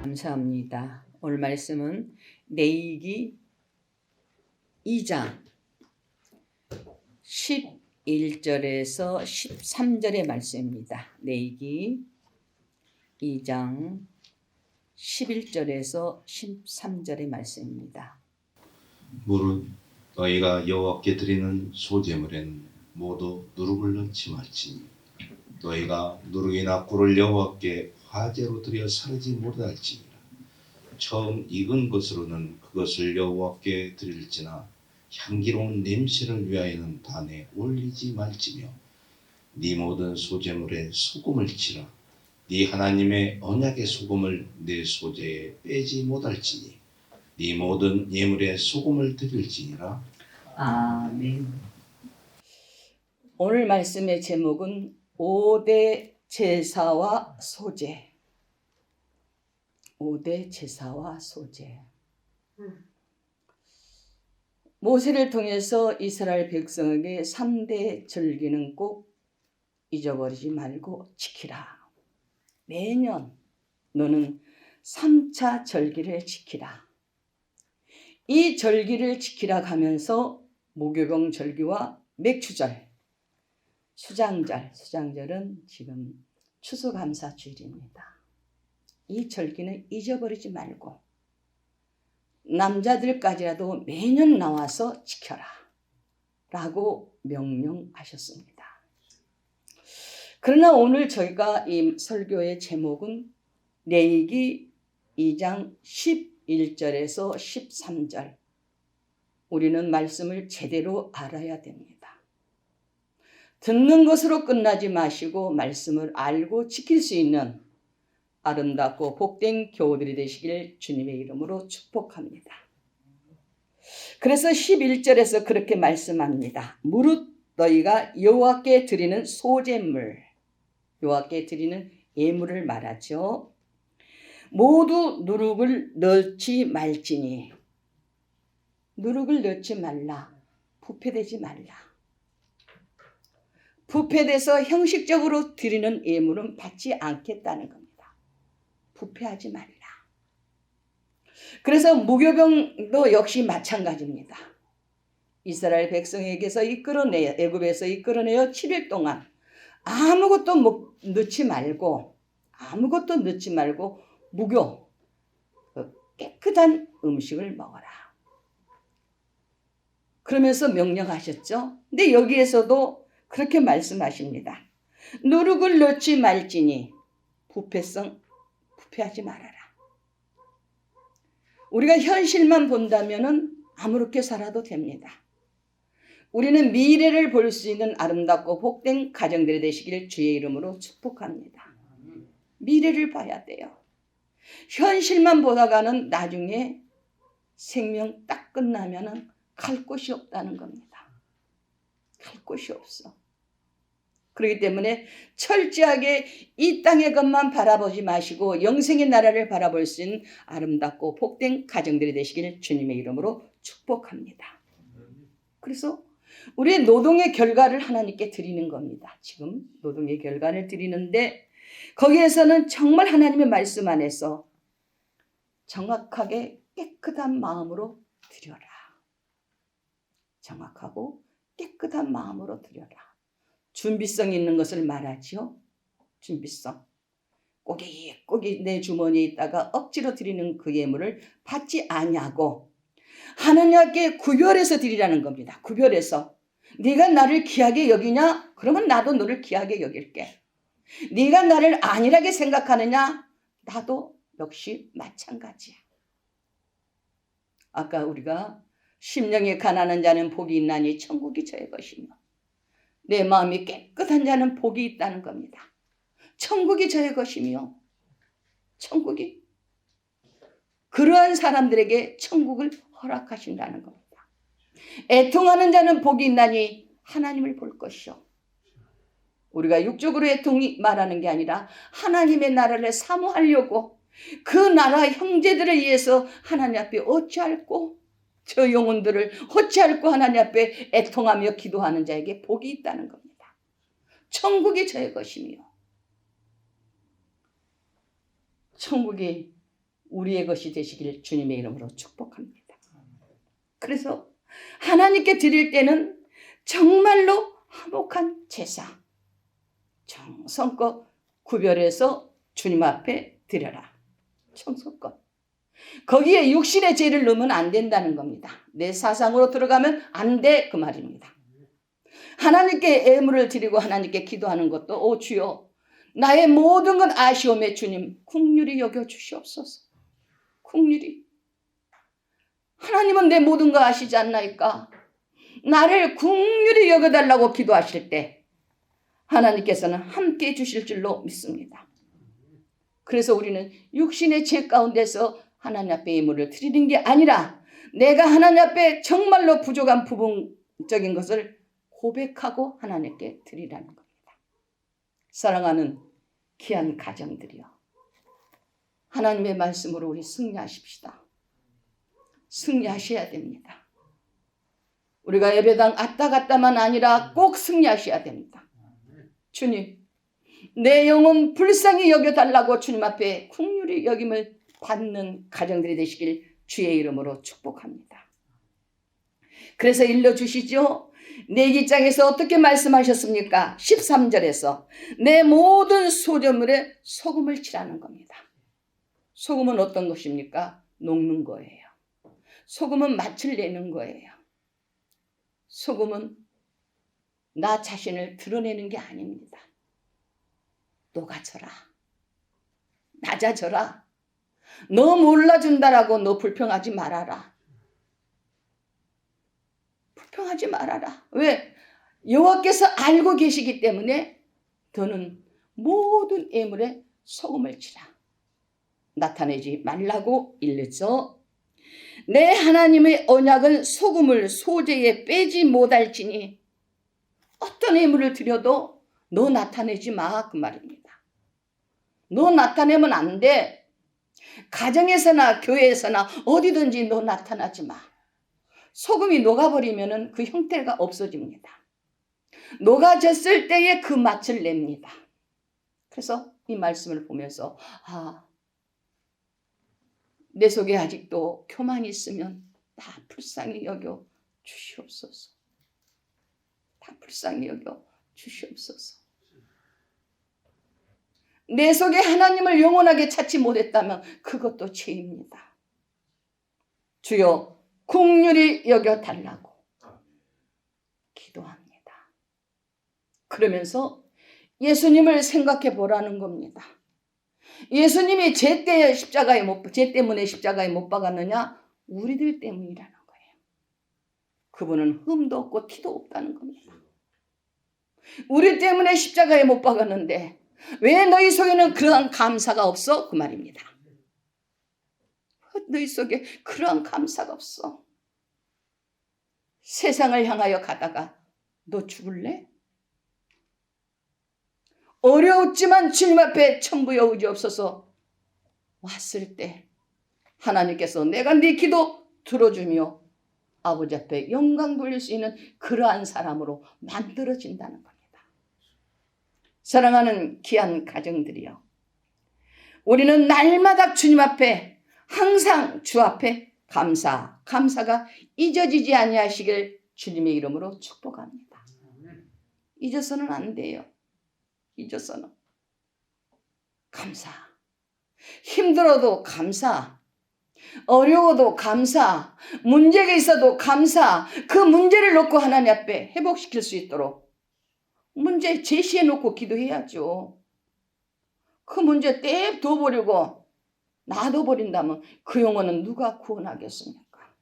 감사합니다. 오늘 말씀은 레위기 2장 11절에서 13절의 말씀입니다. 레위기 2장 11절에서 13절의 말씀입니다. 무릇 너희가 여호와께 드리는 소제물에는 모두 누룩을 넣지 말지니 너희가 누룩이나 꿀을 여호와께 화제로 드려 사르지 못할지니라. 처음 익은 것으로는 그것을 여호와께 드릴지나 향기로운 냄새를 위하여는 단에 올리지 말지며 네 모든 소제물에 소금을 치라. 네 하나님의 언약의 소금을 네 소제에 빼지 못할지니 네 모든 예물에 소금을 드릴지니라. 아멘. 오늘 말씀의 제목은 5대 제사와 소제. 5대 제사와 소제. 모세를 통해서 이스라엘 백성에게 3대 절기는 꼭 잊어버리지 말고 지키라. 매년 너는 3차 절기를 지키라. 이 절기를 지키라 하면서 무교병 절기와 맥추절, 수장절은 지금 추수감사주일입니다. 이 절기는 잊어버리지 말고 남자들까지라도 매년 나와서 지켜라 라고 명령하셨습니다. 그러나 오늘 저희가 이 설교의 제목은 레위기 2장 11절에서 13절. 우리는 말씀을 제대로 알아야 됩니다. 듣는 것으로 끝나지 마시고 말씀을 알고 지킬 수 있는 아름답고 복된 교우들이 되시길 주님의 이름으로 축복합니다. 그래서 11절에서 그렇게 말씀합니다. 무릇 너희가 여호와께 드리는 소제물, 여호와께 드리는 예물을 말하죠. 모두 누룩을 넣지 말지니. 누룩을 넣지 말라. 부패되지 말라. 부패돼서 형식적으로 드리는 예물은 받지 않겠다는 겁니다. 부패하지 말라. 그래서 무교병도 역시 마찬가지입니다. 이스라엘 백성에게서 애굽에서 이끌어내어 7일 동안 아무것도 넣지 말고 무교, 깨끗한 음식을 먹어라. 그러면서 명령하셨죠. 근데 여기에서도 그렇게 말씀하십니다. 누룩을 넣지 말지니 부패하지 말아라. 우리가 현실만 본다면은 아무렇게 살아도 됩니다. 우리는 미래를 볼 수 있는 아름답고 복된 가정들이 되시길 주의 이름으로 축복합니다. 미래를 봐야 돼요. 현실만 보다가는 나중에 생명 딱 끝나면은 갈 곳이 없다는 겁니다. 갈 곳이 없어. 그렇기 때문에 철저하게 이 땅의 것만 바라보지 마시고 영생의 나라를 바라볼 수 있는 아름답고 복된 가정들이 되시길 주님의 이름으로 축복합니다. 그래서 우리의 노동의 결과를 하나님께 드리는 겁니다. 지금 노동의 결과를 드리는데 거기에서는 정말 하나님의 말씀 안에서 정확하게 깨끗한 마음으로 드려라. 정확하고 깨끗한 마음으로 드려라. 준비성 있는 것을 말하지요. 준비성. 꼬깃꼬깃 내 주머니에 있다가 억지로 드리는 그 예물을 받지 아니하고 하나님께 구별해서 드리라는 겁니다. 구별해서. 네가 나를 귀하게 여기냐? 그러면 나도 너를 귀하게 여길게. 네가 나를 안일하게 생각하느냐? 나도 역시 마찬가지야. 아까 우리가 심령이 가난한 자는 복이 있나니 천국이 저의 것이며 내 마음이 깨끗한 자는 복이 있다는 겁니다. 천국이 저의 것이며 천국이 그러한 사람들에게 천국을 허락하신다는 겁니다. 애통하는 자는 복이 있나니 하나님을 볼 것이요. 우리가 육적으로 애통이 말하는 게 아니라 하나님의 나라를 사모하려고 그 나라 형제들을 위해서 하나님 앞에 어찌할꼬 저 영혼들을 어찌할꼬 하나님 앞에 애통하며 기도하는 자에게 복이 있다는 겁니다. 천국이 저의 것이며 천국이 우리의 것이 되시길 주님의 이름으로 축복합니다. 그래서 하나님께 드릴 때는 정말로 화목한 제사, 정성껏 구별해서 주님 앞에 드려라. 정성껏. 거기에 육신의 죄를 넣으면 안 된다는 겁니다. 내 사상으로 들어가면 안 돼, 그 말입니다. 하나님께 예물을 드리고 하나님께 기도하는 것도 오 주여 나의 모든 건 아시오매 주님 긍휼히 여겨 주시옵소서. 긍휼히. 하나님은 내 모든 거 아시지 않나이까? 나를 긍휼히 여겨달라고 기도하실 때 하나님께서는 함께 해주실 줄로 믿습니다. 그래서 우리는 육신의 죄 가운데서 하나님 앞에 예물을 드리는 게 아니라 내가 하나님 앞에 정말로 부족한 부분적인 것을 고백하고 하나님께 드리라는 겁니다. 사랑하는 귀한 가정들이여, 하나님의 말씀으로 우리 승리하십시다. 승리하셔야 됩니다. 우리가 예배당 왔다 갔다만 아니라 꼭 승리하셔야 됩니다. 주님, 내 영혼 불쌍히 여겨달라고 주님 앞에 긍휼히 여김을 받는 가정들이 되시길 주의 이름으로 축복합니다. 그래서 일러주시죠. 내기장에서 어떻게 말씀하셨습니까? 13절에서 내 모든 소재물에 소금을 칠하는 겁니다. 소금은 어떤 것입니까? 녹는 거예요. 소금은 맛을 내는 거예요. 소금은 나 자신을 드러내는 게 아닙니다. 녹아져라. 낮아져라. 너 몰라준다라고 너 불평하지 말아라. 불평하지 말아라. 왜? 여호와께서 알고 계시기 때문에 너는 모든 예물에 소금을 치라. 나타내지 말라고 일렀죠. 내 하나님의 언약은 소금을 소재에 빼지 못할지니 어떤 예물을 드려도 너 나타내지 마, 그 말입니다. 너 나타내면 안 돼. 가정에서나 교회에서나 어디든지 너 나타나지 마. 소금이 녹아버리면 그 형태가 없어집니다. 녹아졌을 때에 그 맛을 냅니다. 그래서 이 말씀을 보면서 내 속에 아직도 교만이 있으면 다 불쌍히 여겨 주시옵소서. 다 불쌍히 여겨 주시옵소서. 내 속에 하나님을 영원하게 찾지 못했다면 그것도 죄입니다. 주여 긍휼히 여겨달라고 기도합니다. 그러면서 예수님을 생각해 보라는 겁니다. 예수님이 죄 때문에 십자가에 못 박았느냐? 우리들 때문이라는 거예요. 그분은 흠도 없고 티도 없다는 겁니다. 우리 때문에 십자가에 못 박았는데 왜 너희 속에는 그러한 감사가 없어? 그 말입니다. 너희 속에 그러한 감사가 없어. 세상을 향하여 가다가 너 죽을래? 어려웠지만 주님 앞에 천부여 의지없어서 왔을 때 하나님께서 내가 네 기도 들어주며 아버지 앞에 영광 돌릴 수 있는 그러한 사람으로 만들어진다는 겁니다. 사랑하는 귀한 가정들이여, 우리는 날마다 주님 앞에 항상 주 앞에 감사가 잊어지지 아니하시길 주님의 이름으로 축복합니다. 잊어서는 안 돼요. 잊어서는. 감사. 힘들어도 감사. 어려워도 감사. 문제가 있어도 감사. 그 문제를 놓고 하나님 앞에 회복시킬 수 있도록 문제 제시해 놓고 기도해야죠. 그 문제 떼둬버리고 놔둬버린다면 그 영혼은 누가 구원하겠습니까?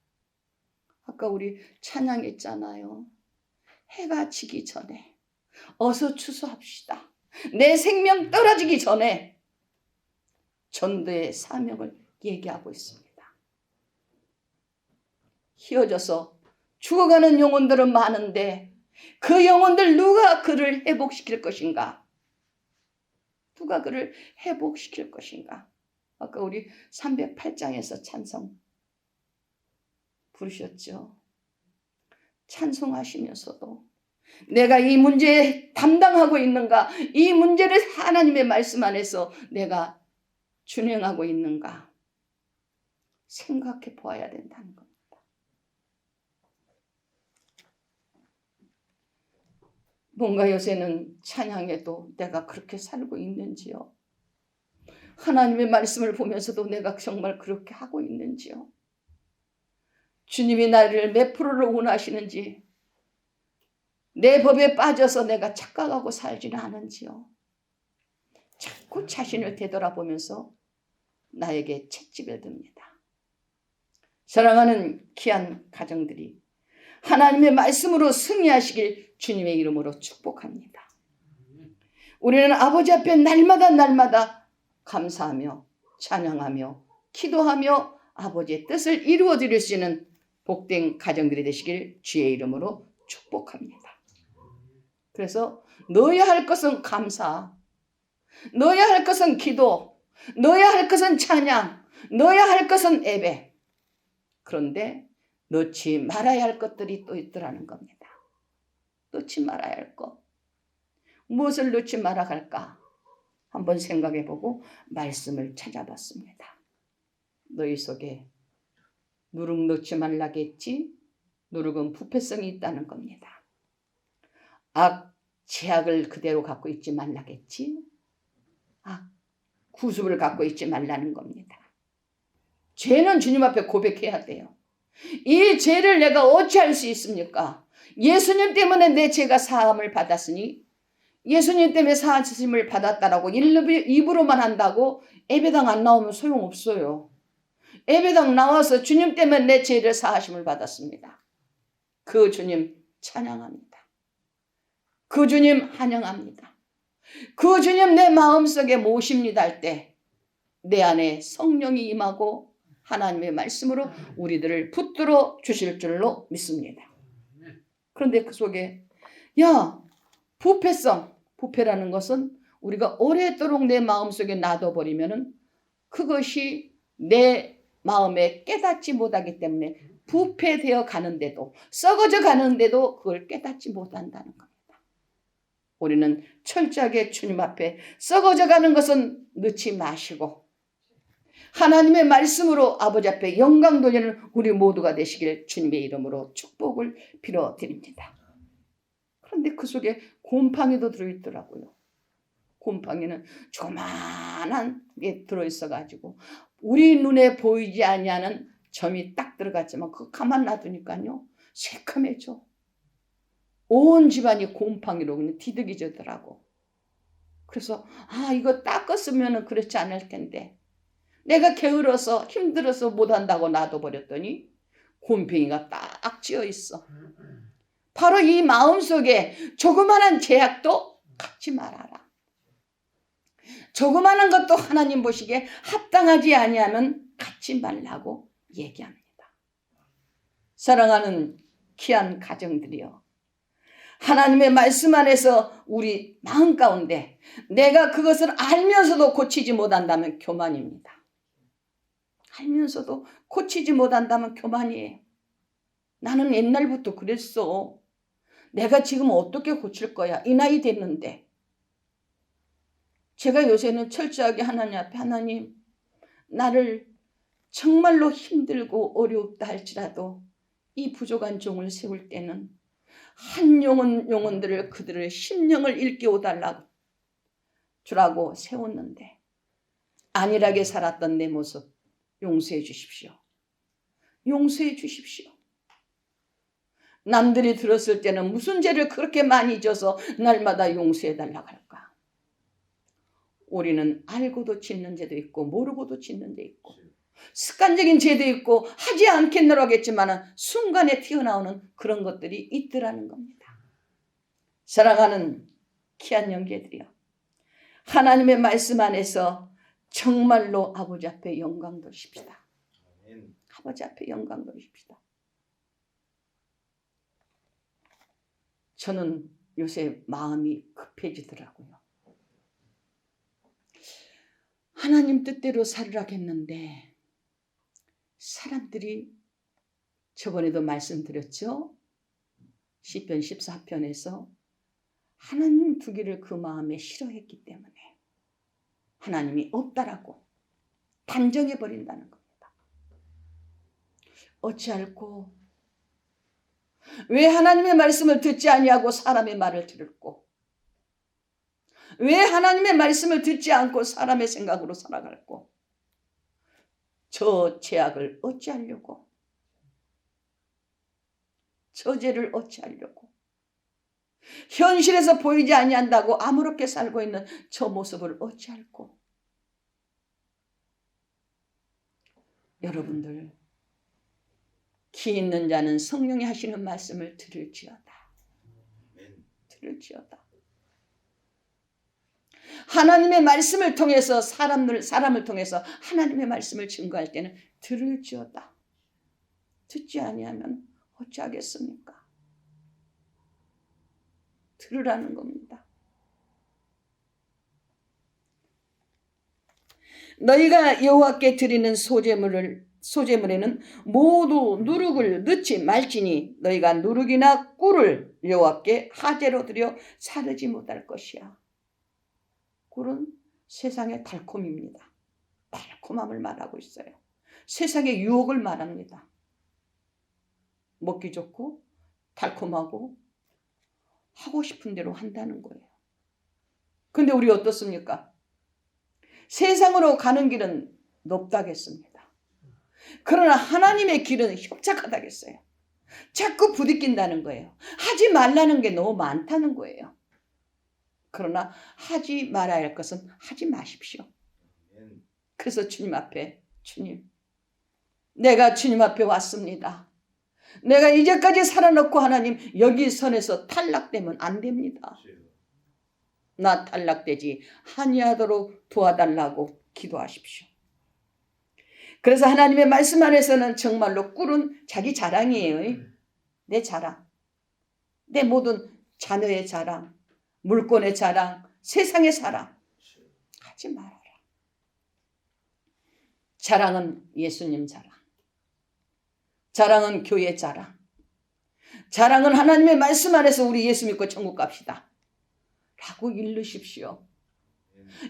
아까 우리 찬양했잖아요. 해가 지기 전에 어서 추수합시다. 내 생명 떨어지기 전에 전도의 사명을 얘기하고 있습니다. 휘어져서 죽어가는 영혼들은 많은데 그 영혼들 누가 그를 회복시킬 것인가? 누가 그를 회복시킬 것인가? 아까 우리 308장에서 찬송 부르셨죠. 찬송하시면서도 내가 이 문제에 담당하고 있는가? 이 문제를 하나님의 말씀 안에서 내가 준행하고 있는가? 생각해 보아야 된다는 겁니다. 뭔가 요새는 찬양에도 내가 그렇게 살고 있는지요? 하나님의 말씀을 보면서도 내가 정말 그렇게 하고 있는지요? 주님이 나를 몇 프로를 원하시는지, 내 법에 빠져서 내가 착각하고 살지는 않은지요? 자꾸 자신을 되돌아보면서 나에게 채찍을 듭니다. 사랑하는 귀한 가정들이 하나님의 말씀으로 승리하시길 주님의 이름으로 축복합니다. 우리는 아버지 앞에 날마다 감사하며 찬양하며 기도하며 아버지의 뜻을 이루어 드릴 수 있는 복된 가정들이 되시길 주의 이름으로 축복합니다. 그래서 넣어야 할 것은 감사, 넣어야 할 것은 기도, 넣어야 할 것은 찬양, 넣어야 할 것은 예배. 그런데 넣지 말아야 할 것들이 또 있더라는 겁니다. 넣지 말아야 할 것. 무엇을 넣지 말아갈까? 한번 생각해보고 말씀을 찾아봤습니다. 너희 속에 누룩 넣지 말라겠지? 누룩은 부패성이 있다는 겁니다. 제약을 그대로 갖고 있지 말라겠지? 구습을 갖고 있지 말라는 겁니다. 죄는 주님 앞에 고백해야 돼요. 이 죄를 내가 어찌할 수 있습니까? 예수님 때문에 내 죄가 사함을 받았으니 예수님 때문에 사하심을 받았다라고 입으로만 한다고 예배당 안 나오면 소용없어요. 예배당 나와서 주님 때문에 내 죄를 사하심을 받았습니다. 그 주님 찬양합니다. 그 주님 환영합니다. 그 주님 내 마음속에 모십니다 할 때 내 안에 성령이 임하고 하나님의 말씀으로 우리들을 붙들어 주실 줄로 믿습니다. 그런데 그 속에 부패라는 것은 우리가 오래도록 내 마음속에 놔둬버리면은 그것이 내 마음에 깨닫지 못하기 때문에 부패되어 가는데도, 썩어져 가는데도 그걸 깨닫지 못한다는 겁니다. 우리는 철저하게 주님 앞에 썩어져 가는 것은 넣지 마시고 하나님의 말씀으로 아버지 앞에 영광 돌리는 우리 모두가 되시길 주님의 이름으로 축복을 빌어드립니다. 그런데 그 속에 곰팡이도 들어있더라고요. 곰팡이는 조그만한 게 들어있어가지고 우리 눈에 보이지 아니하는 점이 딱 들어갔지만 그거 가만 놔두니까요 새카매져. 온 집안이 곰팡이로 그냥 뒤득이져더라고. 그래서 이거 닦았으면 그렇지 않을 텐데 내가 게을러서 힘들어서 못한다고 놔둬버렸더니 곰팡이가 딱 찌어있어. 바로 이 마음속에 조그마한 죄악도 갖지 말아라. 조그마한 것도 하나님 보시기에 합당하지 아니하면 갖지 말라고 얘기합니다. 사랑하는 귀한 가정들이여, 하나님의 말씀 안에서 우리 마음 가운데 내가 그것을 알면서도 고치지 못한다면 교만입니다. 알면서도 고치지 못한다면 교만이에요. 나는 옛날부터 그랬어. 내가 지금 어떻게 고칠 거야? 이 나이 됐는데. 제가 요새는 철저하게 하나님 앞에 하나님 나를 정말로 힘들고 어렵다 할지라도 이 부족한 종을 세울 때는 한 영혼들을 그들의 심령을 일깨워달라고 주라고 세웠는데 안일하게 살았던 내 모습 용서해 주십시오. 용서해 주십시오. 남들이 들었을 때는 무슨 죄를 그렇게 많이 져서 날마다 용서해 달라고 할까? 우리는 알고도 짓는 죄도 있고 모르고도 짓는 죄 있고 습관적인 죄도 있고 하지 않겠노라고 하겠지만 순간에 튀어나오는 그런 것들이 있더라는 겁니다. 사랑하는 귀한 형제들이여, 하나님의 말씀 안에서 정말로 아버지 앞에 영광 돌립시다. 아버지 앞에 영광 돌립시다. 저는 요새 마음이 급해지더라고요. 하나님 뜻대로 살으라겠는데 사람들이 저번에도 말씀드렸죠. 시편 14편에서 하나님 두기를 그 마음에 싫어했기 때문에 하나님이 없다라고 단정해버린다는 겁니다. 어찌할꼬? 왜 하나님의 말씀을 듣지 아니하고 사람의 말을 들을꼬? 왜 하나님의 말씀을 듣지 않고 사람의 생각으로 살아갈꼬? 저 죄악을 어찌하려고? 저 죄를 어찌하려고? 현실에서 보이지 아니한다고 아무렇게 살고 있는 저 모습을 어찌할꼬? 여러분들, 기 있는 자는 성령이 하시는 말씀을 들을지어다. 들을지어다. 하나님의 말씀을 통해서 사람을 통해서 하나님의 말씀을 증거할 때는 들을지어다. 듣지 아니하면 어찌하겠습니까? 들으라는 겁니다. 너희가 여호와께 드리는 소제물에는 모두 누룩을 넣지 말지니 너희가 누룩이나 꿀을 여호와께 화제로 드려 사르지 못할 것이야. 꿀은 세상의 달콤입니다. 달콤함을 말하고 있어요. 세상의 유혹을 말합니다. 먹기 좋고 달콤하고 하고 싶은 대로 한다는 거예요. 근데 우리 어떻습니까? 세상으로 가는 길은 높다겠습니다. 그러나 하나님의 길은 협착하다겠어요. 자꾸 부딪힌다는 거예요. 하지 말라는 게 너무 많다는 거예요. 그러나 하지 말아야 할 것은 하지 마십시오. 그래서 주님 앞에, 주님, 내가 주님 앞에 왔습니다. 내가 이제까지 살아놓고 하나님 여기 선에서 탈락되면 안 됩니다. 나 탈락되지 아니하도록 도와달라고 기도하십시오. 그래서 하나님의 말씀 안에서는 정말로 꿀은 자기 자랑이에요. 내 자랑, 내 모든 자녀의 자랑, 물건의 자랑, 세상의 자랑 하지 말아라. 자랑은 예수님 자랑, 자랑은 교회 자랑, 자랑은 하나님의 말씀 안에서 우리 예수 믿고 천국 갑시다 라고 일르십시오.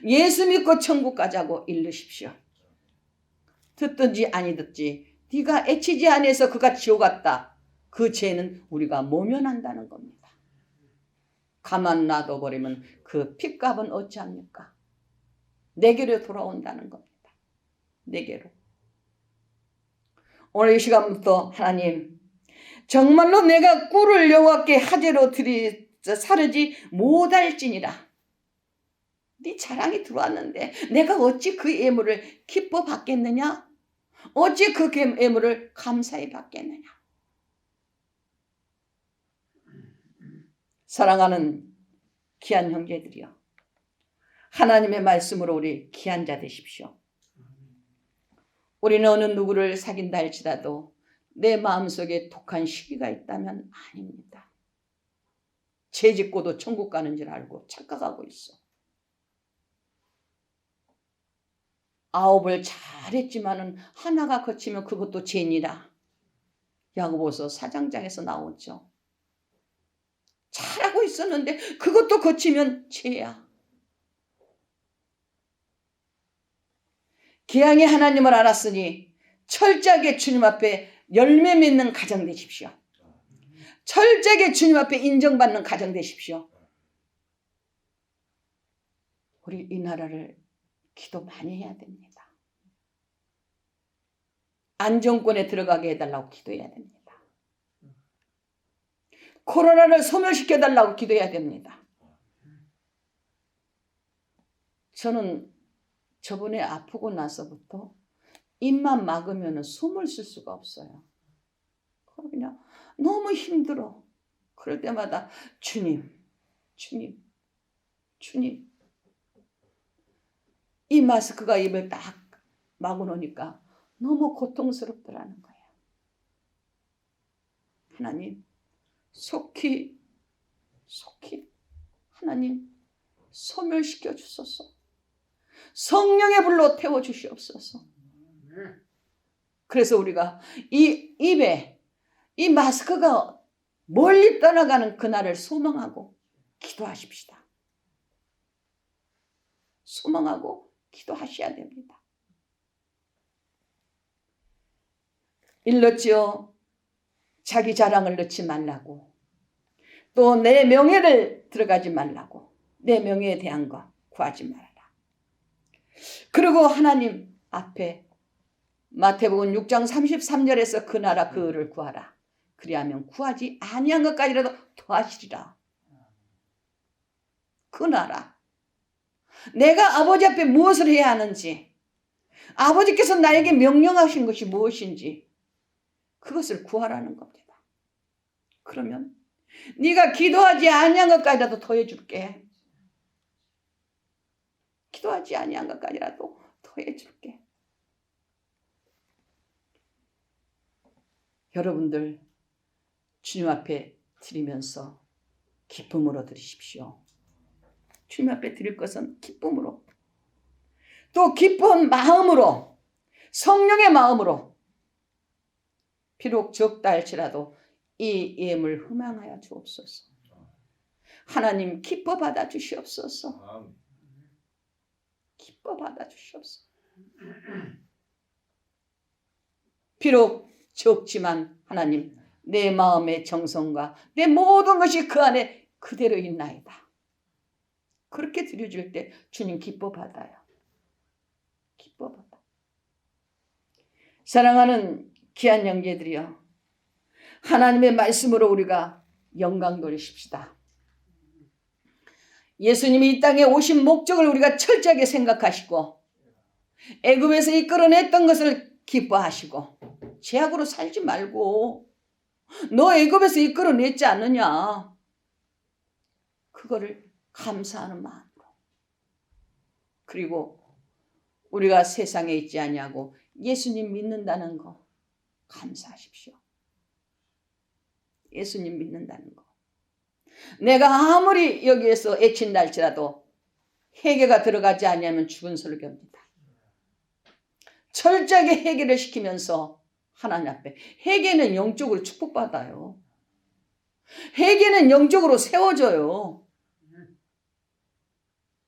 예수 믿고 천국 가자고 일르십시오. 듣든지 아니 듣지 네가 애치지 아니해서 그가 지옥 갔다. 그 죄는 우리가 모면한다는 겁니다. 가만 놔둬버리면 그 핏값은 어찌합니까? 내게로 돌아온다는 겁니다. 내게로. 오늘 이 시간부터 하나님 정말로 내가 꿀을 여호와께 화제로 사르지 못할지니라. 네 자랑이 들어왔는데 내가 어찌 그 예물을 기뻐 받겠느냐? 어찌 그 예물을 감사히 받겠느냐? 사랑하는 귀한 형제들이여, 하나님의 말씀으로 우리 귀한 자 되십시오. 우리는 어느 누구를 사귄다 할지라도 내 마음속에 독한 시기가 있다면 아닙니다. 죄 짓고도 천국 가는 줄 알고 착각하고 있어. 아홉을 잘했지만은 하나가 거치면 그것도 죄니라. 야고보서 4장에서 나오죠. 잘하고 있었는데 그것도 거치면 죄야. 기왕에 하나님을 알았으니 철저하게 주님 앞에 열매 맺는 가정 되십시오. 철저하게 주님 앞에 인정받는 가정 되십시오. 우리 이 나라를 기도 많이 해야 됩니다. 안정권에 들어가게 해달라고 기도해야 됩니다. 코로나를 소멸시켜달라고 기도해야 됩니다. 저는 저번에 아프고 나서부터 입만 막으면 숨을 쉴 수가 없어요. 그냥 너무 힘들어. 그럴 때마다 주님, 주님, 주님. 이 마스크가 입을 딱 막아놓으니까 너무 고통스럽더라는 거예요. 하나님, 속히 하나님 소멸시켜 주소서. 성령의 불로 태워 주시옵소서. 그래서 우리가 이 입에 이 마스크가 멀리 떠나가는 그날을 소망하고 기도하십시다. 소망하고 기도하셔야 됩니다. 일렀지요. 자기 자랑을 넣지 말라고. 또 내 명예를 들어가지 말라고. 내 명예에 대한 거 구하지 말아라. 그리고 하나님 앞에 마태복음 6장 33절에서 그 나라 그 의를 구하라. 그리하면 구하지 아니한 것까지라도 더하시리라. 그 나라. 내가 아버지 앞에 무엇을 해야 하는지, 아버지께서 나에게 명령하신 것이 무엇인지 그것을 구하라는 겁니다. 그러면 네가 기도하지 아니한 것까지라도 더해줄게. 기도하지 아니한 것까지라도 더해줄게. 여러분들 주님 앞에 드리면서 기쁨으로 드리십시오. 주님 앞에 드릴 것은 기쁨으로, 또 기쁜 마음으로, 성령의 마음으로, 비록 적다 할지라도 이 예물 흠양하여 주옵소서. 하나님 기뻐 받아 주시옵소서. 기뻐 받아 주시옵소서. 비록 적지만 하나님 내 마음의 정성과 내 모든 것이 그 안에 그대로 있나이다. 그렇게 드려줄 때 주님 기뻐 받아요. 기뻐 받아. 사랑하는 귀한 형제들이여, 하나님의 말씀으로 우리가 영광 돌리십시다. 예수님이 이 땅에 오신 목적을 우리가 철저하게 생각하시고 애굽에서 이끌어냈던 것을 기뻐하시고, 죄악으로 살지 말고 너 애굽에서 이끌어냈지 않느냐, 그거를 감사하는 마음으로, 그리고 우리가 세상에 있지 아니하고 예수님 믿는다는 거 감사하십시오. 예수님 믿는다는 거. 내가 아무리 여기에서 애친다 할지라도 회개가 들어가지 아니하면 죽은 설교입니다. 철저하게 회개를 시키면서 하나님 앞에, 회개는 영적으로 축복받아요. 회개는 영적으로 세워져요.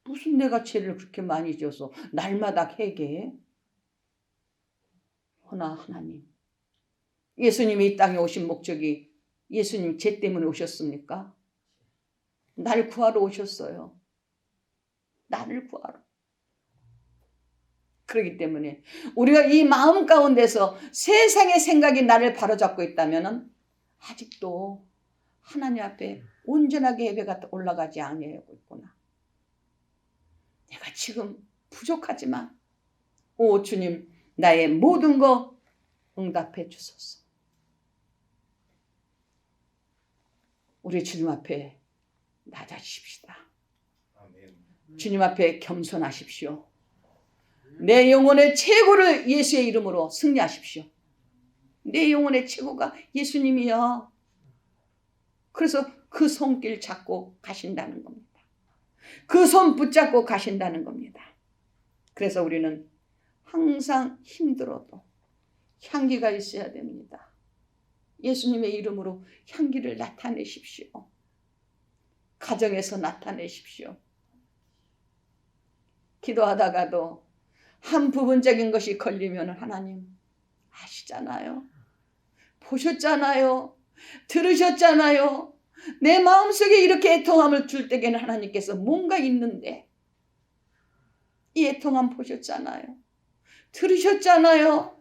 무슨 내가 죄를 그렇게 많이 지어서 날마다 회개해? 허나 하나님, 예수님이 이 땅에 오신 목적이 예수님 죄 때문에 오셨습니까? 날 구하러 오셨어요. 나를 구하러. 그렇기 때문에 우리가 이 마음 가운데서 세상의 생각이 나를 바로잡고 있다면 아직도 하나님 앞에 온전하게 예배가 올라가지 아니하고 있구나. 내가 지금 부족하지만 오 주님, 나의 모든 거 응답해 주소서. 우리 주님 앞에 낮아지십시다. 주님 앞에 겸손하십시오. 내 영혼의 최고를 예수의 이름으로 승리하십시오. 내 영혼의 최고가 예수님이야. 그래서 그 손길 잡고 가신다는 겁니다. 그 손 붙잡고 가신다는 겁니다. 그래서 우리는 항상 힘들어도 향기가 있어야 됩니다. 예수님의 이름으로 향기를 나타내십시오. 가정에서 나타내십시오. 기도하다가도 한 부분적인 것이 걸리면 하나님 아시잖아요. 보셨잖아요. 들으셨잖아요. 내 마음속에 이렇게 애통함을 줄 때에는 하나님께서 뭔가 있는데, 이 애통함 보셨잖아요. 들으셨잖아요.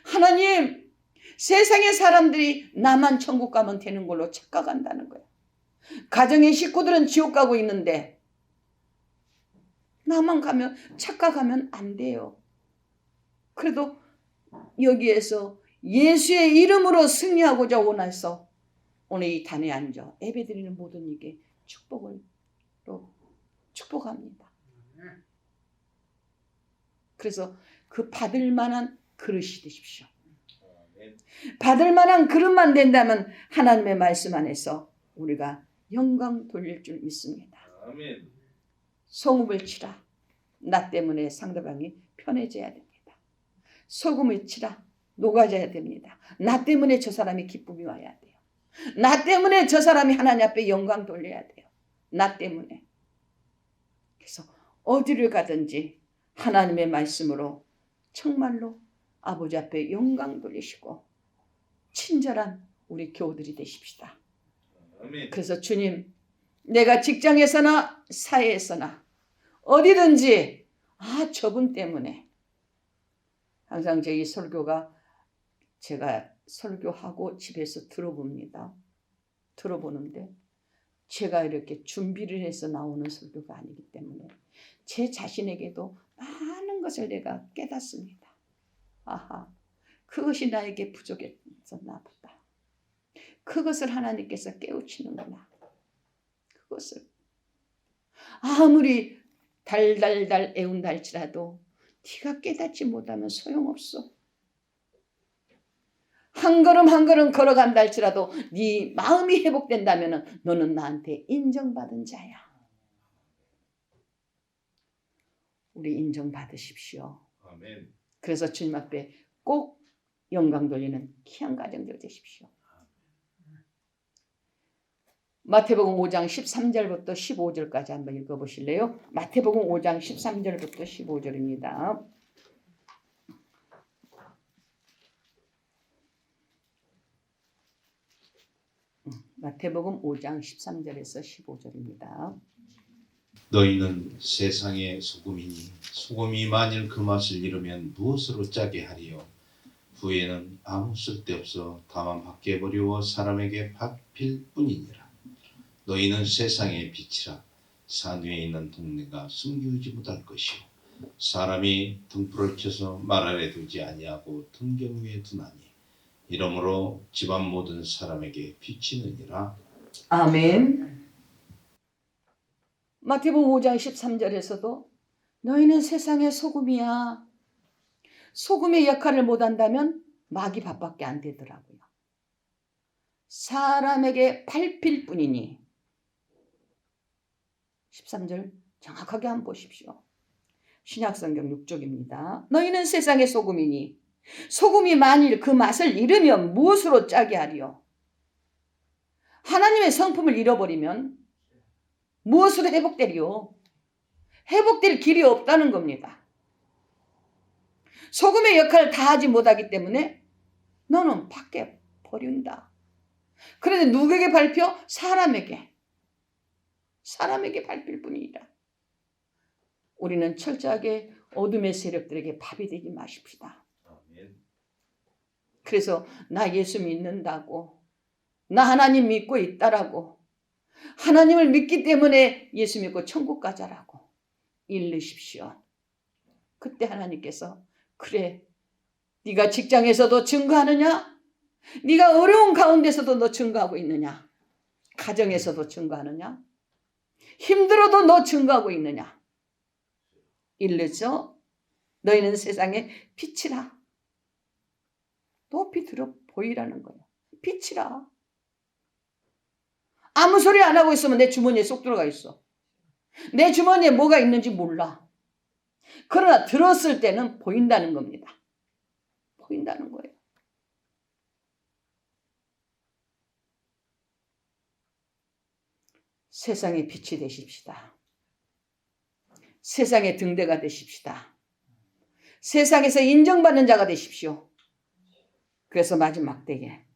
하나님, 세상의 사람들이 나만 천국 가면 되는 걸로 착각한다는 거예요. 가정의 식구들은 지옥 가고 있는데 나만 가면, 착각하면 안 돼요. 그래도 여기에서 예수의 이름으로 승리하고자 원해서 오늘 이 단에 앉아 예배드리는 모든 이에게 축복을 또 축복합니다. 그래서 그 받을 만한 그릇이 되십시오. 받을 만한 그릇만 된다면 하나님의 말씀 안에서 우리가 영광 돌릴 줄 믿습니다. 소금을 치라. 나 때문에 상대방이 편해져야 됩니다. 소금을 치라. 녹아져야 됩니다. 나 때문에 저 사람이 기쁨이 와야 돼요. 나 때문에 저 사람이 하나님 앞에 영광 돌려야 돼요. 나 때문에. 그래서 어디를 가든지 하나님의 말씀으로 정말로 아버지 앞에 영광 돌리시고 친절한 우리 교우들이 되십시다. 아멘. 그래서 주님, 내가 직장에서나 사회에서나 어디든지 저분 때문에 항상 저희 설교가 제가 설교하고 집에서 들어봅니다. 들어보는데 제가 이렇게 준비를 해서 나오는 설교가 아니기 때문에 제 자신에게도 많은 것을 내가 깨닫습니다. 그것이 나에게 부족했었나 보다. 그것을 하나님께서 깨우치는구나. 그것을 아무리 달달달 애운달지라도 네가 깨닫지 못하면 소용없어. 한 걸음 한 걸음 걸어간다 할지라도 네 마음이 회복된다면 너는 나한테 인정받은 자야. 우리 인정받으십시오. 아멘. 그래서 주님 앞에 꼭 영광 돌리는 귀한 가정들 되십시오. 마태복음 5장 13절부터 15절까지 한번 읽어보실래요? 마태복음 5장 13절부터 15절입니다. 마태복음 5장 13절에서 15절입니다. 너희는 세상의 소금이니 소금이 만일 그 맛을 잃으면 무엇으로 짜게 하리요? 후에는 아무 쓸데없어 다만 밖에 버리워 사람에게 밟힐 뿐이니라. 너희는 세상의 빛이라. 산 위에 있는 동네가 숨기우지 못할 것이요 사람이 등불을 켜서 말 아래 두지 아니하고 등경 위에 두나니 이러므로 집안 모든 사람에게 비치느니라. 아멘. 마태복음 5장 13절에서도 너희는 세상의 소금이야. 소금의 역할을 못한다면 막이 밥밖에 안 되더라고요. 사람에게 밟힐 뿐이니 13절 정확하게 한번 보십시오. 신약성경 6쪽입니다. 너희는 세상의 소금이니 소금이 만일 그 맛을 잃으면 무엇으로 짜게 하리요? 하나님의 성품을 잃어버리면 무엇으로 회복되리요? 회복될 길이 없다는 겁니다. 소금의 역할을 다하지 못하기 때문에 너는 밖에 버린다. 그런데 누구에게 밟혀? 사람에게 밟힐 뿐이라. 우리는 철저하게 어둠의 세력들에게 밥이 되지 마십시다. 그래서 나 예수 믿는다고, 나 하나님 믿고 있다라고, 하나님을 믿기 때문에 예수 믿고 천국 가자라고 일르십시오. 그때 하나님께서 그래, 네가 직장에서도 증거하느냐? 네가 어려운 가운데서도 너 증거하고 있느냐? 가정에서도 증거하느냐? 힘들어도 너 증거하고 있느냐? 일르죠? 너희는 세상에 빛이라. 높이 들어 보이라는 거예요. 빛이라. 아무 소리 안 하고 있으면 내 주머니에 쏙 들어가 있어. 내 주머니에 뭐가 있는지 몰라. 그러나 들었을 때는 보인다는 겁니다. 보인다는 거예요. 세상의 빛이 되십시다. 세상의 등대가 되십시다. 세상에서 인정받는 자가 되십시오. 그래서 마지막 때에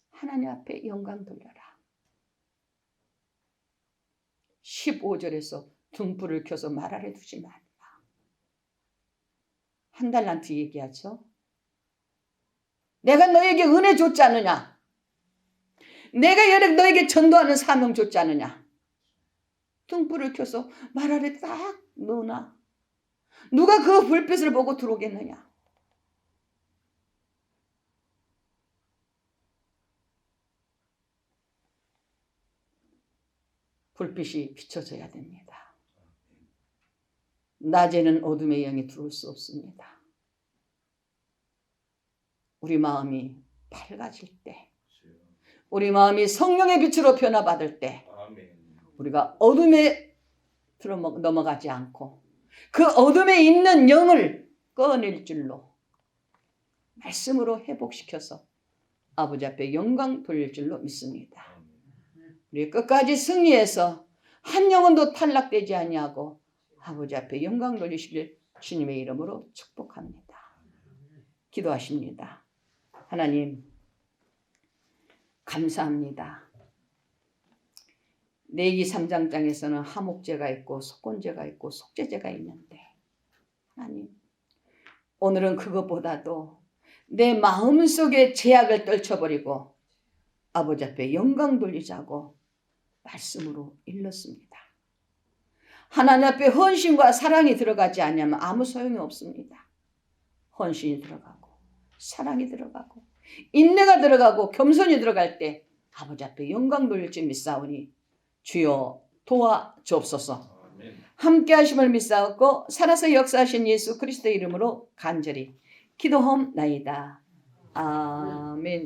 하나님 앞에 영광 돌려라. 15절에서 등불을 켜서 말 아래 두지 말라. 한 달란트 얘기하죠. 내가 너에게 은혜 줬지 않느냐? 내가 너에게 전도하는 사명 줬지 않느냐? 등불을 켜서 말 아래 딱 넣어놔. 누가 그 불빛을 보고 들어오겠느냐? 불빛이 비춰져야 됩니다. 낮에는 어둠의 영이 들어올 수 없습니다. 우리 마음이 밝아질 때, 우리 마음이 성령의 빛으로 변화받을 때 우리가 어둠에 넘어가지 않고 그 어둠에 있는 영을 꺼낼 줄로 말씀으로 회복시켜서 아버지 앞에 영광 돌릴 줄로 믿습니다. 우리 끝까지 승리해서 한 영혼도 탈락되지 아니하고 아버지 앞에 영광 돌리시길 주님의 이름으로 축복합니다. 기도하십니다. 하나님, 감사합니다. 내기 3장장에서는 하목제가 있고 속건제가 있고 속죄제가 있는데 하나님, 오늘은 그것보다도 내 마음속에 죄악을 떨쳐버리고 아버지 앞에 영광 돌리자고 말씀으로 일렀습니다. 하나님 앞에 헌신과 사랑이 들어가지 않으면 아무 소용이 없습니다. 헌신이 들어가고 사랑이 들어가고 인내가 들어가고 겸손이 들어갈 때 아버지 앞에 영광 돌릴 줄 믿사오니 주여 도와주옵소서. 함께 하심을 믿사옵고 살아서 역사하신 예수 그리스도의 이름으로 간절히 기도하옵나이다. 아멘.